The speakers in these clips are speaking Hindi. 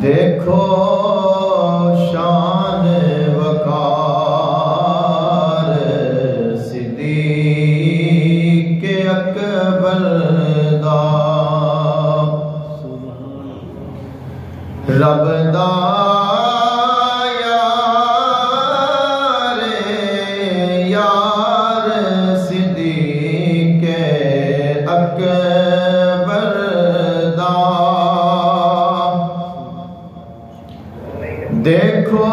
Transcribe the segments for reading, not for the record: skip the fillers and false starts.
देखो शान वकार सिद्दीक़ अकबर दा रब दा यार सिद्दीक़ अकबर दा देखो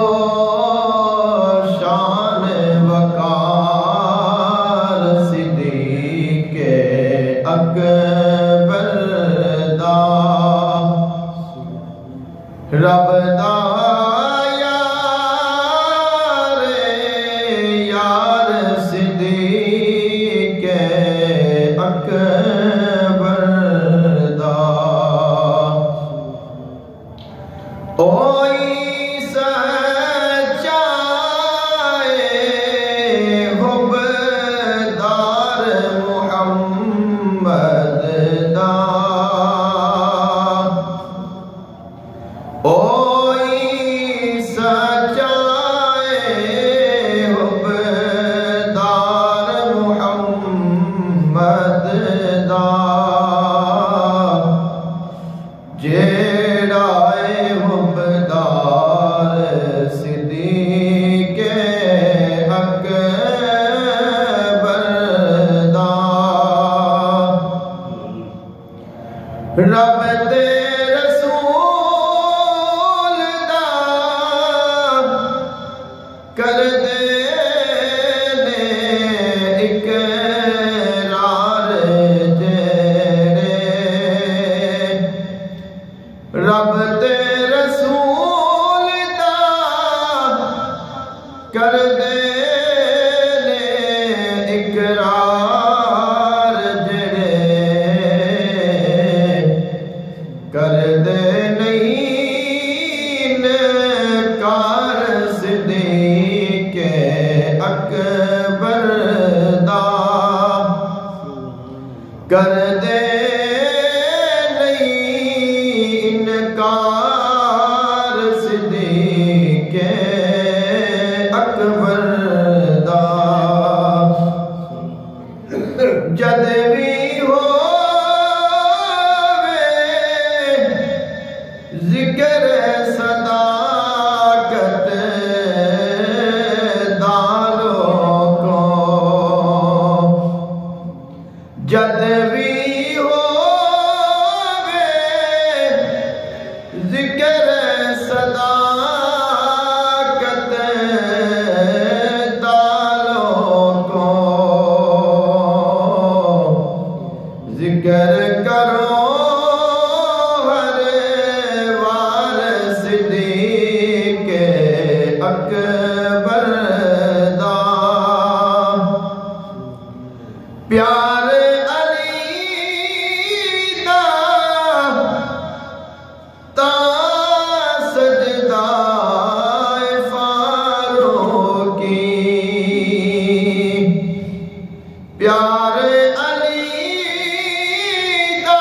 शान वकार सिद्दीक़ अकबर दा रब दा यार सिद्दीक़ अकबर दा सिद्दीक़ अकबर दा रब दे रसूल दा कर दे ने इकरार जेड़े रब दे रसूल दा कर दे ने इकरार जेड़े कर दे नहीं नकार सिद्दीक़ अकबर दा कर दे इनकार सिद्दीक़ अकबर दा जद भी होवे ज़िक्र सदाकत दालों को जद भी ज़िक्र सदाकत दालों को ज़िक्र करो हर वार सिद्दीक़ अकबर दा प्यार प्यार अली दा